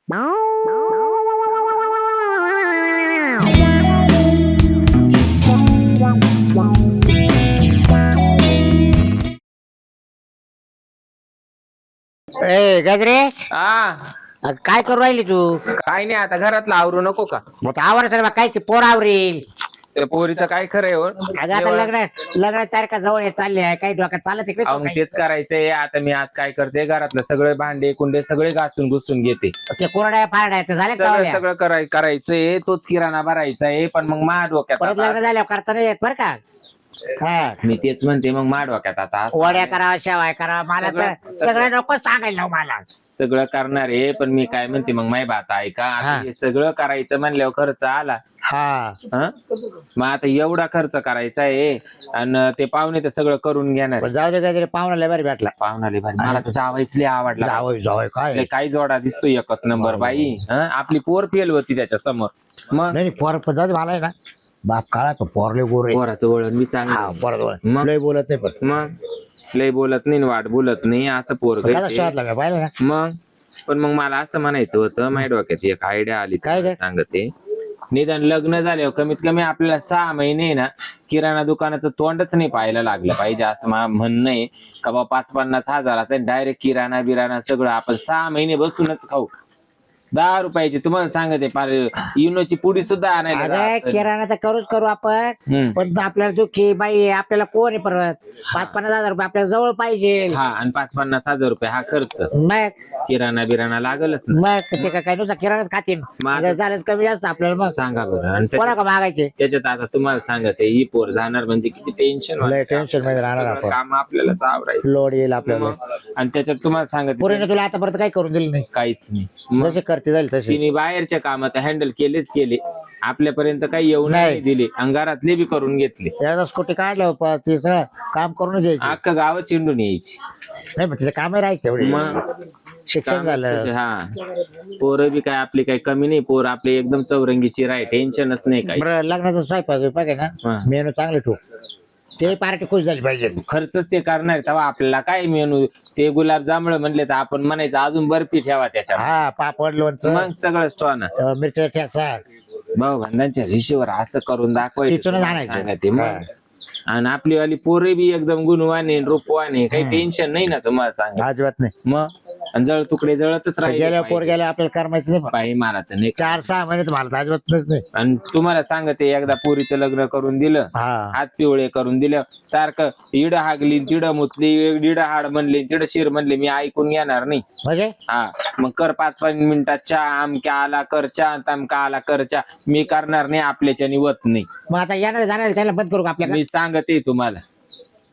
ए गजरे, हा. काय करू राहिली तू? काय नाही, आता घरातला आवरू नको का? मग आवर सर काय ते पोर आवरील. त्या पोरीचं काय खरंय हो? अगं आता लग्न तारखा जवळ येत चालली आहे, काही डोक्यात चालत तिकडे मग तेच करायचंय. आता मी आज काय करते, घरातलं सगळे भांडे कुंडे सगळे घासून घुसून घेते. ते कोरड्या फारड्या ते झाले का सगळं लावल्या? सगळं करायचंय. तोच किराणा भरायचा आहे, पण मग मा डोक्यात परत आता- लग्न झाल्यावर करता नाही येत बरं का? हा, मी तेच म्हणते, मग मा डोक्यात आता असं वड्या करा, शेवाय करा, मला तर सगळं नको सांगायला लावू मला. सगळं करणार आहे. पण मी काय म्हणते, मग माय बात ऐका. आता हा. हे सगळं करायचं म्हणल्यावर खर्च आला. हा, हं? मग आता एवढा खर्च करायचा आहे, आणि ते पाहुणे तर सगळं करून घेणार. पण जाऊ दे गजरे, पाहुणा बरं भेटला. पाहुणाले भारी, मला तर जावायच लय आवडला. जावई जावई काय लय काय जोडा दिसतो, एकच नंबर बाई. हं? आपली पोर फेल होती त्याच्या समोर. मग नाही पोर पण जाऊ दे, मला आहे ना बाप काळा तो पोरले गोरे. पोराचं वळण मी हा चांगलं. बरोबर, मग? लय बोलत नाही पण मग लय बोलत नाही, वाट बोलत नाही, असं पोरग कसा शोधला का पाहिलं ना? मग. पण मग मला असं म्हणायचं होतं, माझ्या डोक्यात एक आयडिया आली. काय काय ग? सांगते, निदान लग्न झाल्यावर कमीत कमी आपल्याला 6 महिने ना किराणा दुकानाचं तोंडच नाही पाहायला लागलं पाहिजे, असं म्हणणं आहे. का बा 50-50 हजाराचा डायरेक्ट किराणा बिराणा सगळं आपण 6 महिने बसूनच खाऊ. 10 रुपयाची तुम्हाला सांगते, फार इनोची पुडी सुद्धा आणायला अरे जायचं. किराणा तर करूच करू आपण, हम्म. पण आपल्याला दुःखी बाई आपल्याला कोण आहे परत? 5-50 हजार रुपये आपल्याला जवळ पाहिजे. हा, आणि 50-50 हजार रुपये हा खर्च. मग किराणा बिराणा लागलच ना. मग ते काय नुसतं किराणाच खातील, मग झालंच कमी जास्त आपल्याला. मग सांगा बरं. आणि कोणा का मागायचे? त्याच्यात आता तुम्हाला सांगते, ही पोर जाणार म्हणजे किती टेन्शन. लय टेन्शन मध्ये राहणार आपण. काम आपल्यालाच आवरायचं. लोड येईल आपल्याला. आणि त्याच्यात तुम्हाला सांगते, पोरीने तुला आतापर्यंत काही करून दिलं नाही. काहीच नाही. मग जसे करते जाईल तसे. तिने बाहेरच्या कामात हँडल केले, आपल्यापर्यंत काही येऊ नाही दिले, आणि घरातले बी करून घेतले. एकदा स्कूटी काढलं ते सगळं काम करून घ्यायचं. अख्खं गावात चिंडून यायची. नाही पण तिथे कामही राहायचं तेवढे. मग शिक्षण झालं. हा, पोरं बी काय आपली काही कमी नाही. पोर आपले एकदम चौरंगीची राय, टेन्शनच नाही काही. बरं लग्नाचा स्वयंपाक बिपाक आहे हा. ना, मेनू चांगले ठेवू, ते पार्टी खुश झाली पाहिजे. खर्चच ते करणार, तेव्हा आपल्याला काय मेनू. ते गुलाबजामुन म्हणले तर आपण म्हणायचं अजून बर्फी ठेवा त्याच्यात. हा, पापड लोणचं, मग सगळं सोना. मिरच्या ठेचा, भाऊ बंधांच्या हिशोबावर असं करून दाखवायचं. तिथूनच आणायचं. सांगते मग. आणि आपली वाली पोरे बी एकदम गुणवाने रूपवाने, काही टेन्शन नाही ना तुम्हाला सांग. अजिबात नाही. मग आणि जळ तुकडे जळतच गेल्या पोर राहिले गेल्या आपल्याला करमायचं नाही. बाई. मला तर नाही. 4-6 महिने तर मला तर अजिबातच नाही. आणि तुम्हाला सांगते, एकदा पोरीचं लग्न करून दिलं, हा, हात पिवळे करून दिलं, सारखं इड हागली तिड मुतली, इड हाड म्हणले तिड शिर म्हणले, मी ऐकून घेणार नाही. म्हणजे हा, मग कर 5-5 मिनिटात चहा, आमक्या आला कर चहा, तमका आला कर चहा. मी करणार नाही, आपल्याच्यानी वत नाही. मग आता येणार जाणार त्याला बंद करू का आपल्याला? मी सांगते तुम्हाला,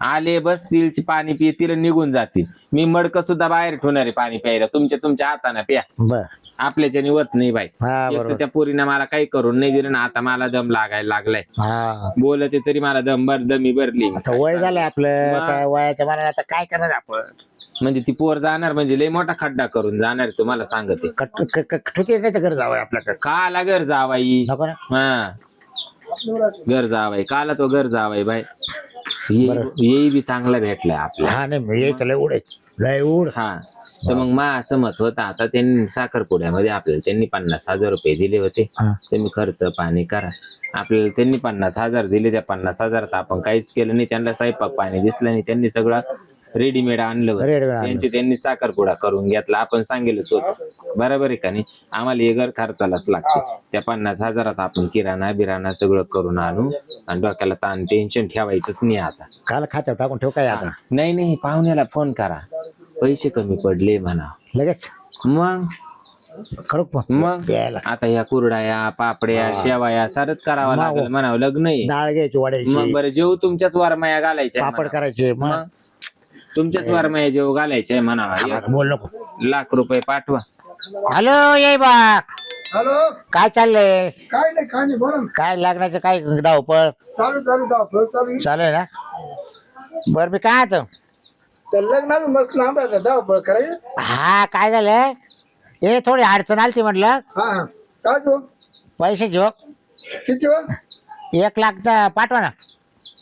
आले बसतील, पाणी पितील, निघून जातील. मी मडकं सुद्धा बाहेर ठेवणार आहे पाणी प्यायला. तुमच्या हाताने प्या, बर. आपल्याच्यानी वत नाही बाई. हा एक तर बरोबर. त्या पोरीनं मला काही करून नाही दिलं ना, आता मला दम लागायला लागलाय. हा, बोलते तरी मला दमी भरली. आता वय झालंय आपलं, मग. काय वयाच्या मनाने आता काय करणार आपण? म्हणजे ती पोर जाणार म्हणजे लय मोठा खड्डा करून जाणार, तुम्हाला सांगते. ठुके नाही तर घर जावं आपल्याकडे. का आला घर जावाई? नको ना. हा, घर जावाई काला तो घर जावाई बाई. बरं. येई बी चांगला भेटलाय आपल्याला. हा नाही येत लय उड लय उड. हा, तर मग मा असं मत होतं, आता त्यांनी साखरपुड्यामध्ये आपल्याला त्यांनी 50,000 रुपये दिले होते. हा. तुम्ही खर्च पाणी करा. आपल्याला त्यांनी 50,000 दिले, त्या 50,000 आपण काहीच केलं नाही. त्यांना स्वयंपाक पाणी दिसलं नाही, त्यांनी सगळं रेडीमेड आणलं होतं. रेडीमेड आणलं. त्यांनी साखरपुडा करून घेतला. आपण सांगेलच होतं, बरोबर आहे का नाही? आम्हाला हे घर खर्चालाच लागते. त्या 50,000 आपण किराणा बिराणा सगळं करून आणू, आणि डोक्याला ताण टेन्शन ठेवायचंच नाही आता. काल खात्यावर टाकून ठेव काय आता. नाही, पाहुण्याला फोन करा, पैसे कमी पडले म्हणा. लगेच मग खरोख मग द्यायला आता या कुरड्या पापड्या शेवाया सारच करावं मग. लागलं म्हणावं. लग्न आहे. डाळ घ्यायची मग वाढायची, बरं, जेव तुमच्याच वरमाया घालायच्या पापड म्हणावं. करायचे. मग मग तुमच्याच वरमाया जेव घालायच्या म्हणावा. बोल नको. ₹1,00,000 पाठवा. हॅलो ये बा, हॅलो, काय चाललंय? काय नाही बोला ना. काय लग्नाचं काय धावपळ चालू चालू चालू आहे ना? बरं मी काय आता तर लग्नात मस्त लांब आहे, धावपळ करायची. हा काय झालं, हे थोडी अडचण आली म्हटलं. हा, काय तू पैशाची हो, किती हो? 1,00,000 पाठवा ना.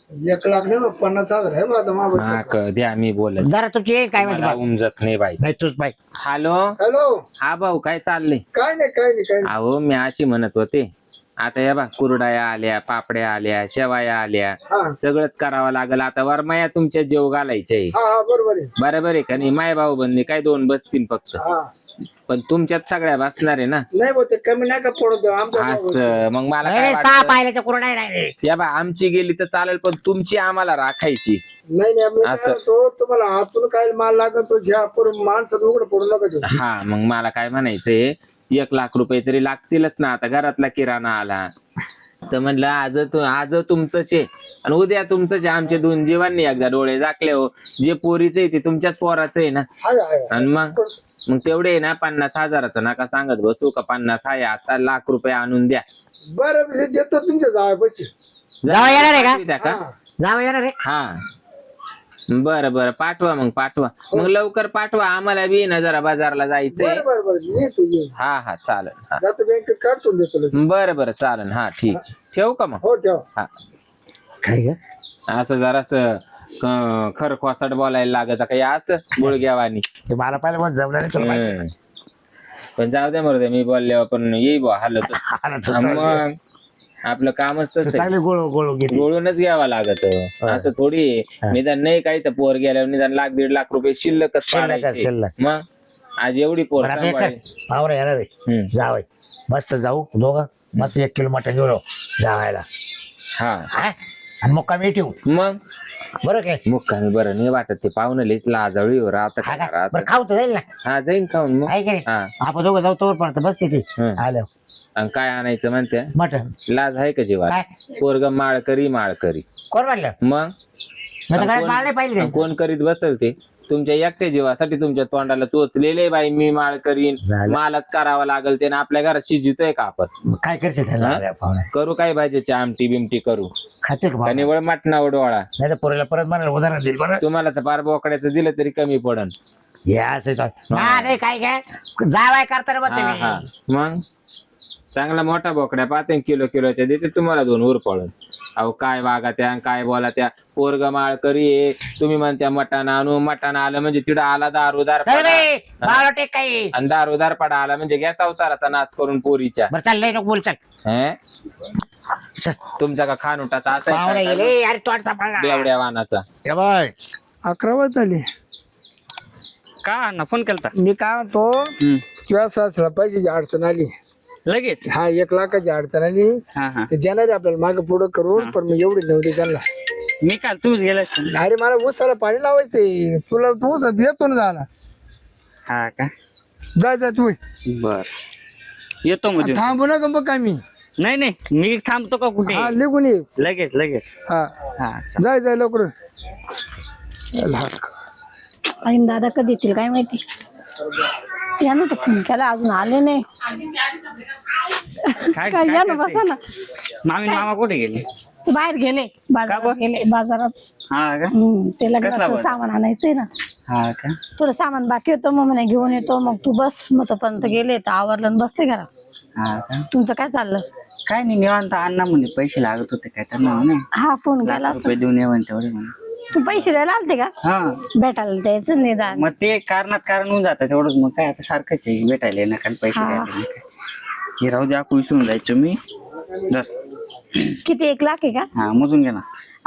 1 लाख नाही बा, 50,000 आहे बा आता माझ्या. हा द्या मी बोलत जरा तुमची येईल काय माहिती मला बा. उमजत नाही बाई. नाही तूच बाई. Hello hello. हा भाऊ काय चाललंय? काय नाही काय नाही काय नाही. अहो मी अशी म्हणत होते आता या बा कुरडाया आल्या, पापड्या आल्या, शेवाया आल्या, हा सगळंच करावं लागलं. आता वरमाया तुमच्या जेव घालायचे हा हा बरोबर आहे. बरोबर आहे का नाही? माय भाऊ बंदी काय 2 बसतील फक्त, हा पण तुमच्यात सगळ्या बसणार आहे ना. नाही बा ते कमी नाही का पडत आमच्या भावाचं. असं मग मला काय नाही, सहा वाटतं, पाहिल्याच्या कुरडा नाही. या बा आमची गेली तर चालेल पण तुमची आम्हाला राखायची. नाही नाही आम्ही असं. काय म्हणतो, तुम्हाला हातून काय माल लागत तो घ्या, पण माणसात उघड पडू नका देऊ. हा मग मला काय म्हणायचंय 1 लाख रुपये तरी लागतीलच ना. आता घरातला किराणा आला तर म्हणलं आज तुमचंच आहे आणि उद्या तुमचंच आहे. आमचे 2 जीवांनी एकदा डोळे झाकले हो. जे पोरीचं आहे ते तुमच्याच पोराचं आहे ना. हाय हाय आणि मग तेवढे आहे ना 50,000चं नका सांगत बसू का. 50 आहे आता, 1 लाख रुपये आणून द्या. बरं ते देतो तुमच्या जावा पैसे. जावं येणार आहे का? द्या का? हा. जावं येणार आहे. हा बरं बरं पाठवा मग पाठवा. मग लवकर पाठवा आम्हाला बी ना जरा बाजारला जायचंय. बरं बरं बरं येतो ये. हा हा चालेल. हा जातो बँकेत काढतो देतो लगेच. बरं बरं चालेल. हा ठीक. ठेवू का मग? हो ठेव. हा काय ग? असं जरास खर खोसाट बोलायला लागत काही असं गुळग्यावानी. ते मला पाहिलं मग जमणार नाही तुला माहिती. हम्म. पण जाऊ दे मरू दे मी बोलल्यावर पण येई बा हालत. हा ना, तू मग आपलं कामच तसं चांगली गोळ घेते. गोळूनच घ्यावा लागत. असं थोडी निदान नाही काही तर पोर गेल्यावर निदान 1-1.5 लाख रुपये शिल्लकच शिल्लक. पाडायचे. मग आज एवढी पोर सांभाळली. पाहुणे येणार आहे. जावय मस्त जाऊ दोघं मस्त 1 किलो मटण घेऊन जावायला. हा आणि मग कमी ठेवू मग बरं काय. मुक्कामी बरं नाही वाटत ते पाहुणं लईच लाजळीवर आता हा काय का? राहत. बरं खाऊ तर जाईल ना. हा जाईन खाऊन मग. आहे की नाही? हा आपण दोघं जाऊ तोवर पर्यंत बसते ते आलं आणि काय आणायचं म्हणते? मटण. लाज आहे का जीवात? काय पोरग माळकरी कोण म्हणलं? मग मग तर माल नाही पाहिजे. कोण करीत बसल ते? तुमच्या एकट्या जीवासाठी तुमच्या तोंडाला चोचलेले बाई मी माळ करीन झालं. मालच करावा लागल ते ना. आपल्या घरात शिजितोय का आपण? मग काय करते त्याला पाहुणे? करू काय भाजीची आमटी बिमटी करू खाते का का निवळ मटणावर डोळा? नाही तर पोरीला परत म्हणाल उदाहरण देईल बरं. तुम्हाला तर पार बोकड्याचं दिलं तरी कमी पडन. हे असं काय नाही काय काय जावाय करताना मग हा हा तुम्ही. मग चांगला मोठा बोकड्या 5 किलोच्या देते तुम्हाला 2 उर पळून. अहो काय वागा त्या काय बोला त्या. पोरग माळ करी तुम्ही म्हणत्या मटण आणू. मटण आलं म्हणजे तिथं आला दारोदार नाही पडा. रे, बावळा टेक काही. आणि दारोदार पडा आला म्हणजे घ्या संसाराचा नाश करून पोरीच्या. बरं चाल लय नको बोल चल. हे? चल. तुमचा का खानुटाचा असा पाहुणे आहे का? गेले अरे तोडता पडला. बेवड्या वाहनाचा. हे बाय 11 वाजता आली. का ना फोन केलता मी काय म्हणतो किंवा सासरा पैशाची अडचण आली. लगेच? हा 1 लाखाची अडचण आली. हा हा ते देणार आहे आपल्याला मागे पुढं करून, पण मी एवढी नव्हती त्यांना. मी काल तुम्हीच गेले असते. अरे मला ऊसाला पाणी लावायचंय. तुला तू ऊस येतो ना झाला. हा का? जा जा तू. बर येतो म्हणजे. थांबू नका मग काय मी. नाही नाही मी थांबतो का कुठे? हा निघून ये. लगेच लगेच. हा हा चल. जाय जाय लवकर. आणि दादा कधी येतील काय माहिती. या ना फोन केला अजून आले नाही. काय काय या ना करते? बसा ना. मामी मामा कुठे गेले? ते बाहेर गेले बाजारात बरं? गेले बाजारात. हा का? ते कसला लग्नाचं बाजार? सामान आणायचंय ना. हा का? थोडं सामान बाकी होतं मग म्हणे घेऊन येतो. मग तू बस मग तोपर्यंत गेले तर आवरलं आणि बसले घरात. हा का? तुमचं काय चाललं? काय नाही निवांत. अण्णा म्हणे पैसे लागत होते काय त्यांना म्हणे. हा फोन केला 1 लाख रुपये देऊन ये म्हणे तेवढे म्हणे. तू पैसे द्यायला आलते का? हा भेटायला द्यायचं निदान. मग ते कारणात कारण होऊन जातं तेवढंच. मग काय आता सारखंच आहे भेटायला ना कारण पैसे हा. द्यायचे नाही काय. हे राहू द्या विसरून जायचो मी. जर किती 1 लाख आहे का? हा मोजून घे ना.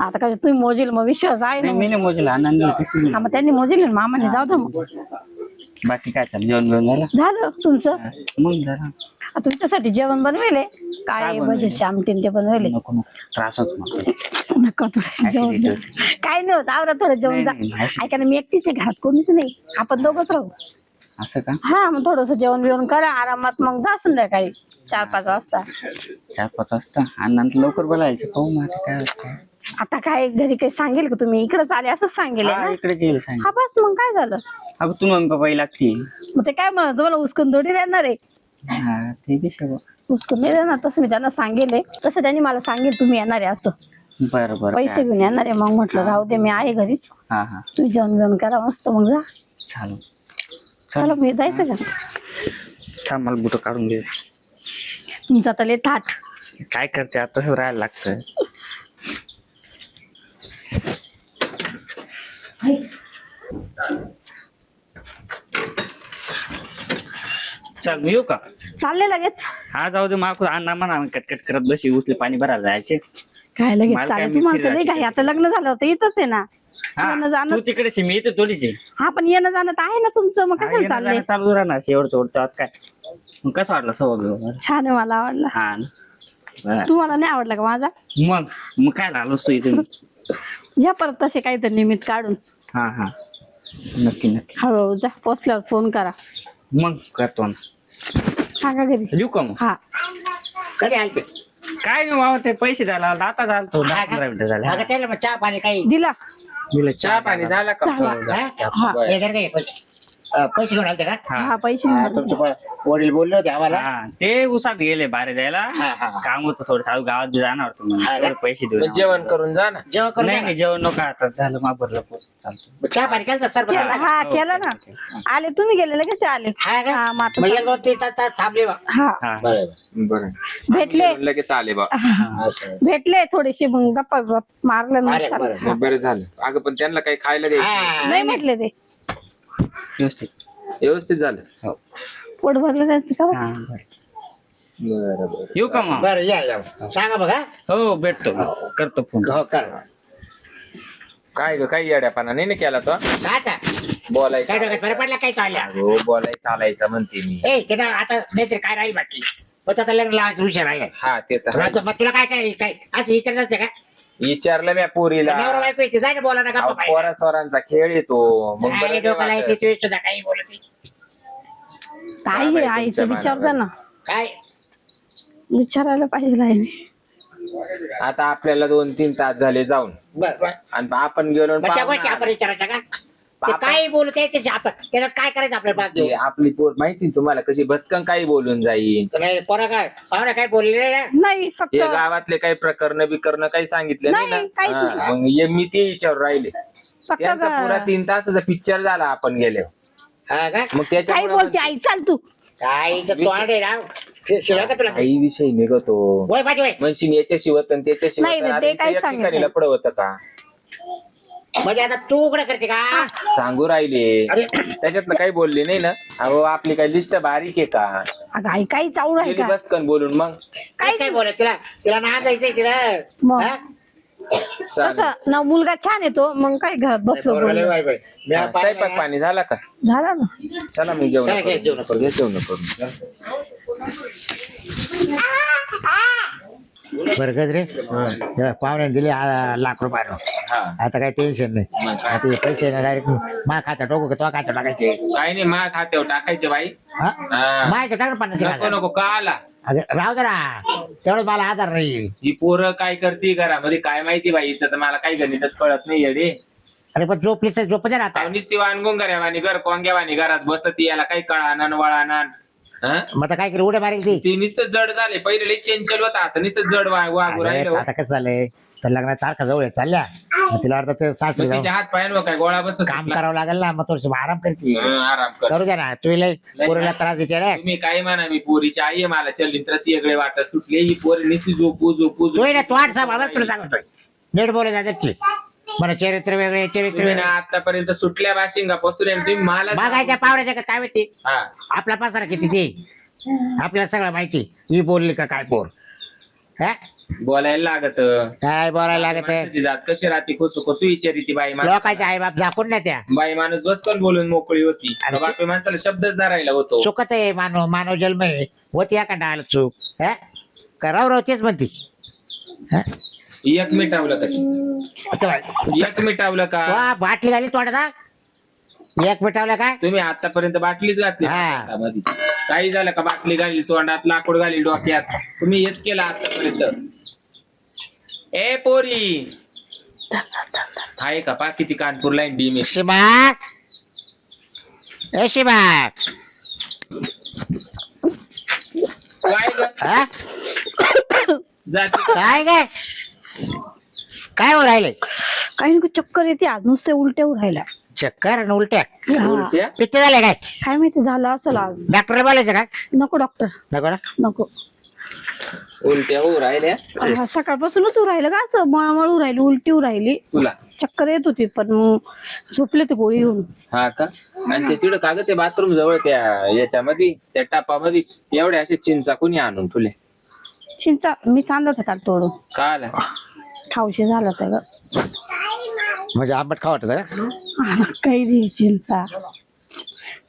आता काय तुम्ही मोजील मग विश्वास आहे नाही ना. मी नाही मोजेल आनंद तशी. हा मग त्यांनी मोजील ना मामाने जाऊ दे मग. बाकी काय चाललं जेवण बिवण झालं? झालं तुमचं. मग जरा तुमच्यासाठी जेवण बनवेले काय काय बनवले? भजीचे आमटीन ते बनवेले. नको नको त्रास होतो मला. नको थोडं जेवण Acidity जा. काय नाही होत आवरा थोडं जेवण जा. नाही, नाही, acidity. ऐका ना मी एकटीच आहे घरात कोणीच नाही. आपण दोघच राहू. असं का? हा मग थोडस जेवण बिवण करा आरामात मग जा संध्याकाळी 4-5 वाजता. 4-5 वाजता अण्णांत लवकर बोलायचं पाहू मग आता काय होतं. आता काय घरी काही सांगेल का तुम्ही इकडेच आले असंच सांगेल हा, ना. इकडे येईल सांग. हा बस मग काय झालं. अगं तू मम्मी पप्पा लागते. मग ते काय म्हणत तुम्हाला उचकून थोडी देणार आहे. हा ते बी सगळं. उचकून नाही देणार तसं मी त्यांना सांगेल. तसं त्यांनी मला सांगेल तुम्ही येणार आहे असं. बरं बरं पैसे काय घेऊन येणार आहे. मग म्हटलं राहू दे मी आहे घरीच. हा हा तुम्ही जेवण बिवण करा मस्त मग जा. चालू. चला मी जायचं का? थांब मला बुट काढून घे. तुमचा तर लय थाट. काय करते आता तसंच राहायला लागतं. चल मी येऊ का चालले लगेच. हा जाऊ दे मागून अण्णा म्हणा कटकट करत बशी उचले पाणी भरायला जायचे. काय लगेच मला काय चालेल, मी तुम्हाला फिरायला नाही काय आता लग्न झालं होतं इथंच आहे ना. हा येणं जाणं तू तिकडेच आहे, मी इथे थोडीच आहे. हा पण येणं जाणं तर आहे ना तुमचं, मग हा, कसं येणं चाललंय? जाणं चालू राहणार शेवट तोडतो काय. मग कसं वाटलं स्वभाव? छान आहे, मला आवडला. हा ना. बरं. तुम्हाला नाही आवडला का माझा? मग काय झालं असतो इथे. या परत तसे काहीतरी निमित्त काढून. हा हा नक्की नक्की. हळूहळू जा, पोचल्यावर फोन करा. मग करतो ना. सांगा घरी. येऊ का मग? हा कधी आलते काय नाही बाबा ते पैसे द्यायला आता झालतो 10-15 मिनिटं झाले. अगं त्याला मग चहा पाणी काही दिला. दिलं चहा पाणी झाला का? झाला. हा हे धर काय पैसे पैसे घेऊन आलते का? हा पैसे हा, नाही तुमचे वडील बोलले होते आम्हाला. हा ते उसात गेले बाहेर द्यायला. हा, हा. काम होतं थोडं चालू गावात बी जाणार होतो म्हणून. हा, तेवढे पैसे देऊ मग जेवण करून जा ना. जेव्हा करून नाही द्या नाही जेवण नको आता झालं मा भरलं पोट चालतो. ना. चहा पाणी केलं सर केलं. हा केलं ना. आले तुम्ही गेले लगेच ते आले. हा का? हा मग आता मग एक 2-3 तास थांबले बा. हा हा बरं बरं भेटले. लगेच आले बा. असं. भेटले थोडेसे, मग गप्पा मारलं अरे नाही. बरं बरं झालं. अगं पण त्यांना काही खायला द्यायचं हा. नाही म्हटले ते. व्यवस्थित. व्यवस्थित झालं. हो पोट भरलं जायचं का? हा बरं. बरं बरं. येऊ का मग? बरं या सांगा बघा. हो भेटतो करतो फोन. हो कर. काय ग काही येड्यापणा नाही ना केला तो? काय आता? बोलायचं काय डोक्यात बरं पडला काय चालल्या? हो बोलायचं चालायचं म्हणते मी. ए ते ना आता नाहीतरी काय राहील बाकी. मग आता लग्न लावायचं विषय राहिला. हा ते तर आहे. मग तुला काय काय काय असं विचारलं असते का? विचारलं मी पोरीला. नवरा बायको येते, जाय ना बोला ना गप्पा पाहिजे. पोरा स्वरांचा खेळ येतो मग बरं काय नाही डोक्याला वाटत. येते सुद्धा काही बोलत आई आहे, आईचं विचारता ना. काय विचारायला पाहिजे आहे. आता आपल्याला 2-3 तास झाले जाऊन बरं आणि आपण गेलो आणि मग त्या पाहुणा गोष्टी आपण आला. विचारायच्या का? ते काही बोलत आहे त्याच्या आपण त्याला काय करायचं आपल्या बाग ते आपली पोर माहिती ना तुम्हाला कशी भस्कन काही बोलून जाईल. पोरा काय पाहुणे काय बोलले ना? नाही फक्त हे गावातले काही प्रकरण बिकरण काही सांगितले नाही नाही, ना. काहीच हा, नाही. मग हे मी ते विचार राहिले. फक्त त्यांचा पुरा 3 तासाचा पिक्चर झाला आपण गेले. हा का? मग काही त्याच्यामुळे बोलते आई, चाल तू. काहीच तोंड आहे ना. शिवाय का तुला? काही विषय निघतो वय पाहिजे वय. म्हणशील याच्याशी होतं आणि त्याच्याशी नाही, होतं. ते अरे, काही इथे एक सांगितलं ठिकाणी लफडं होतं का म्हणजे आता तू उघडं करते का? सांगू राहिले. अरे त्याच्यातलं काही बोलले नाही ना. अहो आपली काही लिस्ट बारीक आहे का? अगं आई काही चावू आहे गेली का? बसकन बोलून मग काय बोलत तिला तिला ना जायचंय तिला. मग हा? चालेल. तसं ना मुलगा छान येतो, मग काय घरात बसलो पोरगा लय बोललो. Y by. मी हा, पाहिलं स्वयंपाक ना. पाणी झाला का? झाला ना. चला मी जेवण चला, घे, करून. जेवण करू. घे, जेवण करून. बरं गजरे पाहुण्याने दिले ₹1,00,000. हा आता काही टेन्शन नाही. मग काय? आता हे पैसे डायरेक्ट मा खात्यात टाकू का तो खात्यात टाकायचे? काही नाही मा खात्यावर टाकायचे बाई. हा? हा. माझ्या टाका 50,000. नको नको का आला? अगं, राहू दे ना तेवढं मला आधार नाही. ही पोरं काय करते घरामध्ये काय माहिती बाई. हिचं तर मला काही गणितच कळत नाही येडे. अरे पण झोपलीच झोप दे ना आता. नुसती वानगुंग घरावानी घर कोंग्यावानी घरात बसती. याला काही कळाना वळाना. मग आता काय करू उड्या मारेल ती. ती नुसतं जड झाले. पहिले लई चंचल होता आता नुसतं जड वागू अरे, राहिलं. आता कसं झालंय तर लग्नात तारखा जवळ आहे, चालल्या मग तिला वाटतं ते सासरी जाऊन तिच्या हात पायावर काय गोळा बस काम करावं लागेल ना, मग थोडस आराम करते. आराम कर. करू द्या ना, तुला पोरीला त्रास देते रे. तुम्ही काय म्हणा मी पोरीची आई आहे. मला चलिंत्राची वेगळे वाटत सुटले. ही पोरी नुसती झोपू झोपू तू ना झोपू. तू आठ साहेब तुला सांगतोय नीट बोलायचं त्याची. मला चरित्र वेगळे चरित्र तुम्ही वेगळे ना आतापर्यंत सुटल्या बाशिंगापासून आहे ना, तुम्ही मला बघायच्या पावड्याच्या काय माहिती हा आपला पसारा किती ते आपल्याला सगळं माहिती. ही बोलली का काय पोर हा? बोलायला लागत. काय बोलायला लागत आहे. माणसाची जात कशी राहते खोसू खोसू विचारी ती बाई माणूस. लोकांचे आई बाप झाकून ना त्या बाई माणूस बसकन बोलून मोकळी होती. अरे बापी माणसाला शब्दच ना राहिला होतो. चुकत आहे मानव जन्म आहे होती या का आलं चूक हा? करावं राव तेच म्हणती हा? एक मिटावलं का? आता एक मिटावलं का? वा, बाटली घाली तोंडात एक मिटावलं काय तुम्ही आतापर्यंत बाटलीच घातली हा. हातामध्ये. काही झालं का? बाटली घाली तोंडात, लाकूड घाली डोक्यात. तुम्ही हेच केलं आतापर्यंत. ए पोरी आहे का? पा किती कानपूर लाईन डी शिमा ए शिमा काय ग? हा? जाती काय काय काय हो राहिले काही नको चक्कर येते आज, नुसते उलटे राहिला. चक्कर आणि उलट्या उलट्या? पित्त झाले काय काय माहिती झालं असेल आज. डॉक्टर बोलायचं का नको डॉक्टर नको ना नको. उलट्या होऊ राहिल्या सकाळपासूनच राहिलं का असं मळमळ राहिली, उलटी राहिली, तुला. चक्कर येत होती, पण मग झोपले ते गोळी घेऊन. हा का? आणि ते तिकडं कागद ते बाथरूम जवळ त्या याच्यामध्ये त्या टापामध्ये एवढ्या असे चिंचा कुणी आणून तुले चिंचा मी चांगलं होतं काल तोडून, का आला? खाऊशी झालं होतं ग. म्हणजे आंबट खा वाटत का? कैरी चिंचा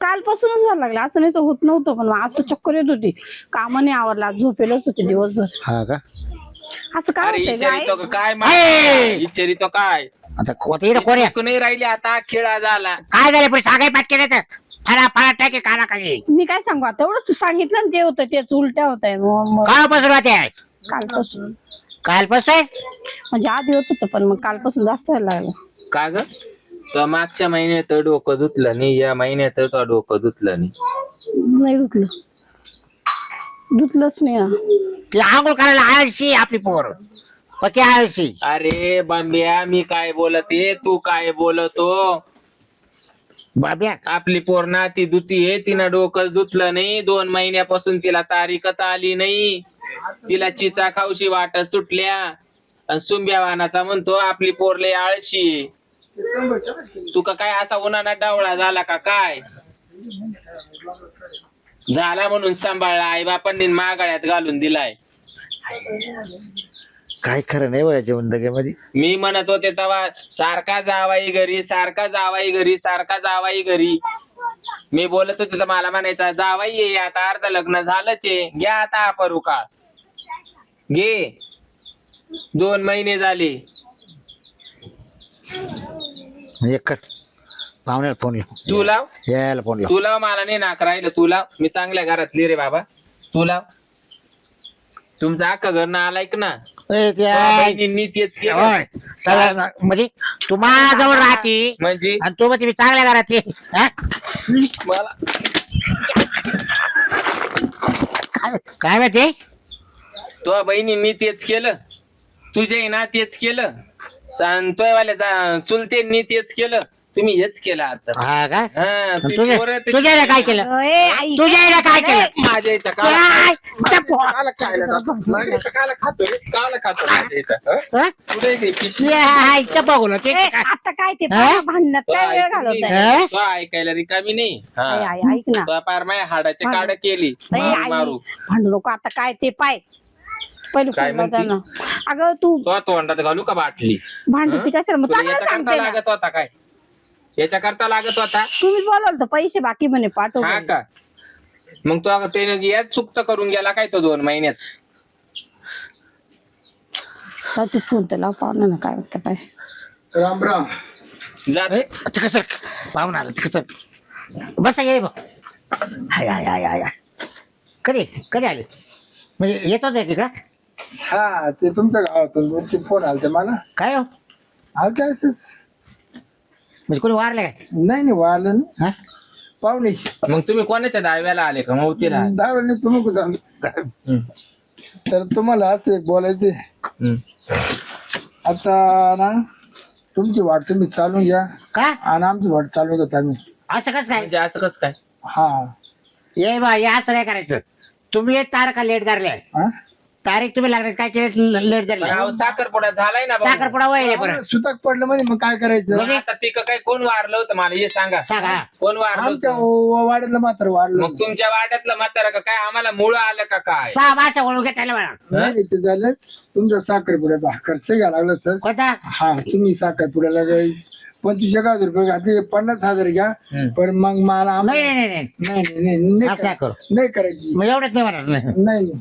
कालपासूनच व्हायला लागला, असं नाही तर होत नव्हतं, पण आज तर चक्कर येत होती. कामाने आवरला, झोपेलच होते दिवसभर. हा का? असं काय अरे होतंय विचारितो काय? का काय विचारितो काय आता कोणतं इकडं कोण आहे? तू नाही राहिली आता खेळा झाला. काय झालं पण सांगाय पाठ केलं फरा फरा टाके काना खाली मी काय सांगू आता, एवढंच सांगितलं ना, ते होतं तेच उलट्या होत आहे कालपासून राहते कालपासून. कालपासून म्हणजे आधी होत होतं, पण मग कालपासून जास्त व्हायला लागलं. का ग? तो मागच्या महिन्यात डोकं धुतलं नाही, या महिन्यात तो डोकं धुतलं नाही. नाही धुतलंच नाही ना. ती आंघोळ करायला आळशी आपली पोर पक्की आळशी. अरे बांबिया, मी काय बोलते तू काय बोलतो? बाब्या आपली पोर ना ती धुतीये, तिनं डोकं धुतलं नाही. 2 महिन्यापासून तिला तारीखच आली नाही. तिला चिचा खाऊशी वाटत सुटल्या. आणि सुंब्या वाहनाचा म्हणतो आपली पोर लय आळशी. तू का काय असा उन्हाळा डावळा झाला का काय? झाला म्हणून सांभाळला, आई बापांनी मागाळ्यात घालून दिलाय. काय खरं नाही वयाच्या जिंदगीमध्ये. मी म्हणत होते तेव्हा सारखा जावाई घरी, सारखा जावाई घरी, सारखा जावाई घरी. मी बोलत होते तर मला म्हणायचा जावाई ये, आता अर्ध लग्न झालंच आहे, घ्या आता अपरू काळ घे. 2 महिने झाले. एक कर पाहुण्याला फोन लाव, तू लाव, यायला फोन लाव. तू लाव, मला नाही नाक राहिलं. तू लाव, मी चांगल्या घरातली रे बाबा. तू लाव. तुमचा अख्खा घर ना आलाय ना. ए, ते बहिणींनी तेच केलं. होय, सगळं म्हणजे तू माझ्याजवळ राहते म्हणजे आणि तू म्हणते मी चांगल्या घरातली. हा? मला काय माहिती? तो बहिणींनी तेच केलं, तुझ्या ना तेच केलं, सांगतोय वाल्या चुलतेंनी तेच केलं, तुम्ही हेच केलं आता. हा का? हा, ती तुझ्या पोरं ते- तुझ्याला काय केलं? ए, आई, तुझ्या काय केलं? माझ्या इथं काय? काला खायला जातो? माझ्या इथं काला खातोय? काला खातो माझ्या इथं? हं? हा? कुठे आहे ती पिशवी? हायच्या बघून ते ए, आता काय ते हा? भांडणात तो काय वेळ घालवत आहे? हा? तो ऐकायला रिकामी नाही. हा. आई ऐक ना, तो पार माझ्या हाडाची काढ केली ए, मारू आई, मारू. भांडू नको आता. काय ते पाय पहिले काय फोन लावता म्हणती? ना. अगं तू तो तोंडात घालू का बाटली? भांडती कशाला? मग तुला चांगलं याच्या करता सांगते ना. लागत होता काय? याच्या करता लागत होता? तुम्हीच बोलवलं तर पैसे बाकी म्हणे पाठव. हा का? मग तो त्याने याच चुकत करून गेला काय तो 2 महिन्यात? तर तू फोन तर लाव पाहुणा ना, काय वाटतं काय. राम राम. जात कसं पाहून आलं कसं बसा ये बघ. हाय हाय हाय हाय हाय. कधी कधी आले म्हणजे येत होते तिकडं? हा, ते तुमच्या गावातून 2-3 फोन आलते मला. काय हो आलते असंच. म्हणजे कोणी वारलं काय? नाही वारलं नाही. हा? पाहुणे मग तुम्ही कोणाच्या दहाव्याला आले का मौतीला? दावलं नाही तुम्ही कुठं. तर तुम्हाला असं एक बोलायचे. आता ना तुमची वाट तुम्ही चालून घ्या का आणि आमची वाट चालू घेतो आम्ही. असं कसं काय? म्हणजे असं कसं काय? हा ये बा या असं काय करायचं? तुम्ही एक तारखा लेट धरल्या, हा? तारीख तुम्ही लागण्यात काय केलं? लेट पण धरल्या. अहो, साखरपुडा झालाय ना भाऊ. साखरपुडा वय परत सुतक पडलं म्हणजे मग काय करायचं? मग आता ते काय कोण वारलं होतं मला हे सांगा. सांगा. कोण वारलं आमच्या होतं? वाड्यातलं मात्र वाढलं. मग तुमच्या वाड्यातलं म्हातारा का काय आम्हाला मुळ आलं का काय? 6 भाषा ओळख घेतायला मला. नाही ते झालं तुमचा साखरपुड्याचा खर्च घ्यावा लागला सर. कोणता? हा, तुम्ही साखरपुड्याला 25,000 रुपये घातले, 50,000 घ्या. पण मग मला नाही नाही नाही नाही नाही नाही नाही असं करू. नाही करायची. मग एवढंच नाही म्हणत. नाही नाही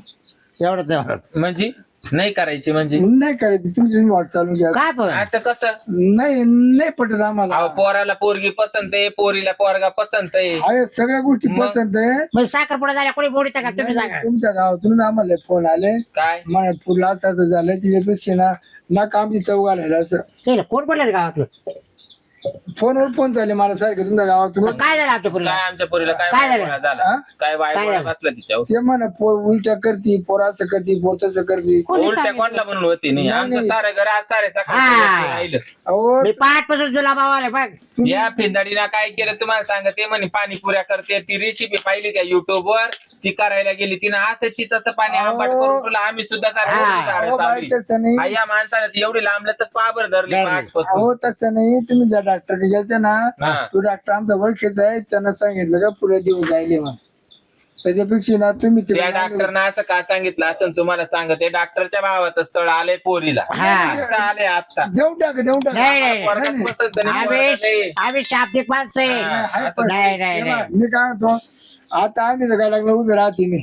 एवढंच नाही म्हणत. म्हणजे नाही करायची म्हणजे नाही करायची. तुम्ही वाट चालू घ्या. काय पण आता कसं? नाही नाही पटत आम्हाला. अहो, पोराला पोरगी पसंत आहे, पोरीला पोरगा पसंत आहे. आहे सगळ्या गोष्टी मग? पसंत आहे. म्हणजे साखरपुडा झाल्या कोणी बोडीचा का तुम्ही सांगा? तुमच्या गावातून आम्हाला फोन आले काय? मला पुढला असं असं झालं तिच्यापेक्षा ना आमची चव घालायला असं. चल कोण पडलं रे गावातलं? फोनवर फोन चालले मला सारखे तुमच्या गावातून. मग काय झालं आमच्या पुरीला? काय आमच्या पोरीला काय काय झालं? वायफळ झाला? हा? काय वायफळ झालं? बसला तिच्यावर? ते म्हणा पोर उलट्या करती, पोर असं करती, पोर तसं करती. कोणी उलट्या सांगितलं? कोणला म्हणून होती नाही नाही, आमचं नाही. सारे घर आज सारे हा. सकाळी राहिलं. अहो मी पाठपासून तुला भावाला बघ. या फिंदाडीला काय केलं तुम्हाला सांगते म्हणे पाणीपुऱ्या करते. ती रेसिपी पाहिली त्या युट्यूब वर, ती करायला गेली तिनं असं चिचाचं पाणी आंबाट करून तुला आम्ही सुद्धा अहो, बाई, तसं नाही या माणसाने एवढी लांबल्याच पाबर धरली धरली. पाठपासून. अहो तसं नाही, तुम्ही ज्या डॉक्टरने गेलते ना हा. तो डॉक्टर आमचा ओळखीचा आहे, त्यांना सांगितलं का पुढे दिवस जायले मग त्याच्यापेक्षा ना तुम्ही त्या डॉक्टरनं असं का सांगितलं असं तुम्हाला सांगते डॉक्टरच्या भावाचं स्थळ आलंय पोरीला हा. आता आलंय आता देऊन टाका नाही नाही पोरगात पसंत नाही, पोरगा आम्ही नाही. आम्ही शाब्दिक माणसं आहे. हाय, असं पण- नाही नाही हे बघ, नाही मी काय म्हणतो आता आम्ही तर काय लागलं उभे राहते मी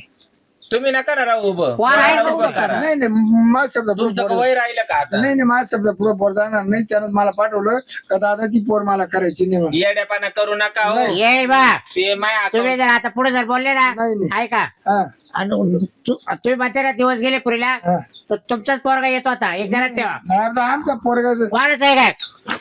तुम्ही नका ना राहू उभं पोर आहे पोराला का उभं उभं करा. नाही नाही माझ शब्द तुमचं का वय राहिलं का आता नाही नाही माझ शब्द पुढे पोर जाणार नाही, त्यानं मला पाठवलं का दादा ती पोर मला करायची नाही म्हणून. येड्यापाना करू नका हो ये बा ते माय तुम्ही जर आता पुढे जर बोलले ना नाही, नाही. ऐका हा, आणि तुम्ही म्हणते ना दिवस गेले पुरीला हा. तर तुमचाच पोरगा येतो आता एक जणात ठेवा नाही, आता आमचा पोरगा कोणाचं आहे काय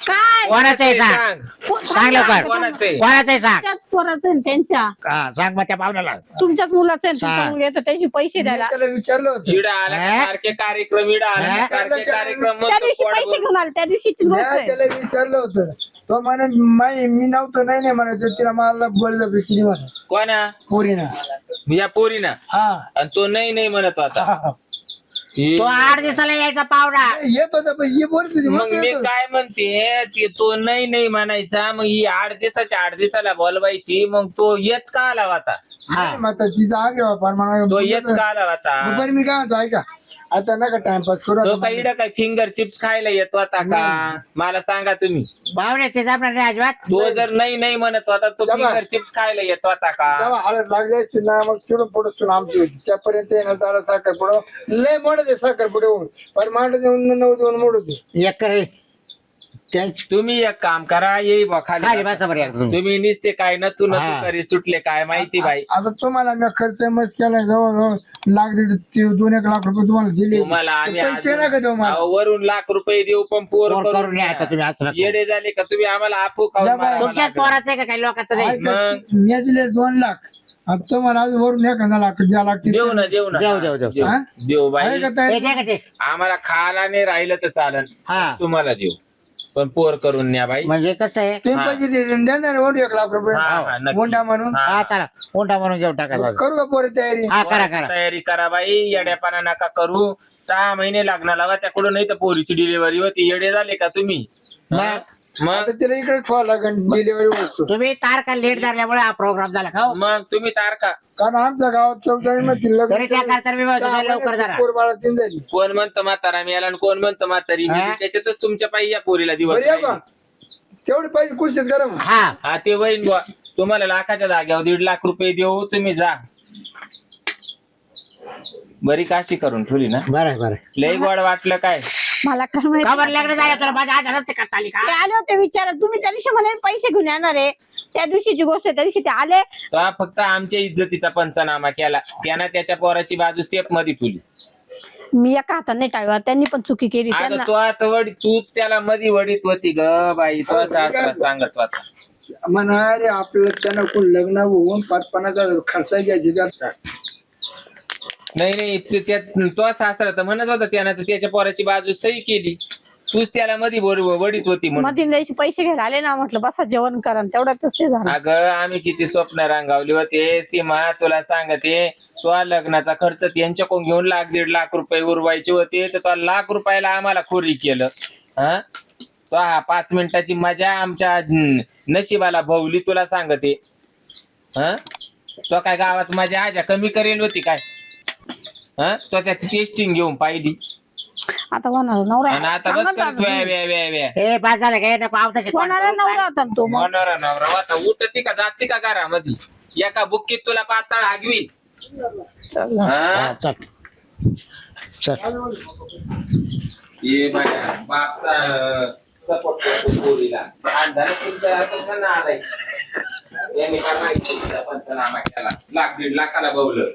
काय कोणाचं आहे सांग सांग सांग लवकर कोणाचं आहे? कोणाचं आहे सांग त्याच पोराचं आहे ना त्यांच्या हा, सांग मग त्या पाहुण्याला तुमच्याच मुलाचं आहे ना, सांग. तुमचा मुलगा येतो त्याचे पैसे मी द्यायला त्याला विचारलं होतं इडा आला की हा? सारखे कार्यक्रम इडा आला की हा? सारखे कार्यक्रम त्या म्हणतो दिवशी पोट पैसे भरून. घेऊन आले त्या दिवशी ती मी गोष्ट आहे. त्याला विचारलं होतं तो म्हणे मी नव्हतो नाही म्हणायचं, तिला मला बळजबरी केली म्हणा कोणा पोरीनं. या पोरीना हा आणि तो नाही म्हणत होता हा. तो 8 दिवसाला यायचा पाहुणा येत होता पण ये बोलत होती मग म्हणून मी येत होता. काय म्हणते की तो नाही म्हणायचा मग ही 8 दिवसाला बोलवायची मग तो येत का आला होता नाही, मग आता तिचा आग्रह फार तो येत का आला होता बरं मी काय म्हणतो ऐका आता नका टाइमपास करू तो आता काही इडं काय फिंगर चिप्स खायला येत होता का मला सांगा तुम्ही पाहुण्याचे जाणार नाही अजिबात तो जर नाही म्हणत होता तो जबा. फिंगर चिप्स खायला येत होता का जेव्हा हळद लागली असते ना मग तिथून पुढे सुन आमची होती त्यापर्यंत येणार त्याला साखर पुढं लय मोठं ते साखर पुढे होऊन पण मांड देऊन 9 देऊन मोड होते एक करे त्यांची तुम्ही एक काम करा येई बा खाली खाली बसा बरं एकदा तुम्ही. तुम्ही निसते काय न तू हा. करी सुटले काय माहिती बाई आता तुम्हाला मी खर्च मस्त केलाय जवळ लाख 2-1 लाख रुपये तुम्हाला दिले तुम्हाला आम्ही पैसे नका देऊ मला अहो, वरून लाख रुपये देऊ पण पोर पोर करून करून या आता तुम्ही असं नका. येडे झाले का तुम्ही आम्हाला आपू खाऊन जा बाई. मारावं तुमच्याच लागेल. पोराचं आहे का काही लोकांचं नाही ऐका, मग? मी दिले 2 लाख आता तुम्हाला आज वरून 1 लाख द्या लागतील देऊ ना देऊ ना देऊ, देऊ, देऊ. देऊ. हा? देऊ बाई आहे का ताई? हे द्या का ते आम्हाला खायला नाही राहिलं तर चालेल हा तुम्हाला देऊ पण पोर करून न्या बाई म्हणजे कसं आहे तुम्ही पैसे देणार वरून 1 लाख हा, हा, रुपये नक्की. मोंडा म्हणून हा. हा चला उंडा म्हणून घेऊन टाकायचा करू का पोरे तयारी हा करा करा तयारी करा बाई येड्यापाना नका करू 6 महिने लागणार लावा त्याकडून नाही तर पोरीची डिलिव्हरी होती येडे झाले का तुम्ही हा? मग आता तिला इकडे ठेवा लागेल डिलिव्हरी वस्तू तुम्ही तारखा लेट झाल्यामुळे हा प्रोग्राम झाला का हो? मग तुम्ही तारका कारण आमच्या गावात 14 मध्ये लग्न तरी त्या करता मी म्हणतो सहा लवकर महिन्यात जरा पोर बाळा 3 झाली कोण म्हणतं म्हातारा मी आणि कोण म्हणतं म्हातारी मी हा? त्याच्यातच तुमच्या पायी या पोरीला दिवस बरं येऊ का राहिले. तेवढे पैसे कुशीत करा मग. हा हा ते वहीन बुवा तुम्हाला लाखाच्या जाग्यावर 1.5 लाख रुपये देऊ तुम्ही जा बरी काशी करून ठेवली ना बरं बरं लय गोड वाटलं काय मला काय माहिती का बरं लग्न झालं तर माझ्या आजारात करता आली ते का आले होते विचारत तुम्ही त्या दिवशी म्हणे पैसे घेऊन येणार आहे त्या दिवशीची गोष्ट आहे त्या दिवशी ते आले तो हा फक्त आमच्या इज्जतीचा पंचनामा केला त्यानं त्याच्या पोराची बाजू सेफ मध्ये ठेवली मी एका हाताने नाही टाळवा त्यांनी पण चुकी केली अगं त्यांना तोच वडी तूच त्याला मधी वडीत होती ग बाई तो सांगत होता म्हणा रे आपलं त्यांना कोण लग्न होऊन 5-50,000 खर्च घ्यायचे जास्त नाही तो सासरा तर म्हणत होता त्यानं तर त्याच्या पोराची बाजू सही केली तूच त्याला मध्ये वडीत होती म्हणून मधील दिवशी पैसे घ्यायला आले ना म्हटलं बसा जेवण करा आणि तेवढ्यातच ते झालं अगं आम्ही किती स्वप्न रांगावली होते सीमा तुला सांगते तो लग्नाचा खर्च त्यांच्याकडून घेऊन 1.5 लाख रुपये उरवायचे होते तर तो 1 लाख रुपयाला आम्हाला खोरी केलं हा तो हा 5 मिनिटाची मजा आमच्या नशिबाला भवली तुला सांगते हा तो काय गावात माझ्या आजा कमी करेल होती काय हा तो त्याची टेस्टिंग घेऊन पाहिली आता कोणाला नवरा आणि आहे? आता बस सांगा करत ना. व्या हे पास झालं काय नको आवताचे कोणाला नवरा होता ना तो मग मनोरा नवरा आता उठती का जाती का घरामध्ये एका बुक्कीत तुला पाताळ हागवी हा? चल चल ये माझ्या बापचा सपोर्ट करतो पोरीला आणि झालं तुमच्या हातात ना आलाय यांनी काय माहिती पंचनामा केला 1.5 लाखाला बवलं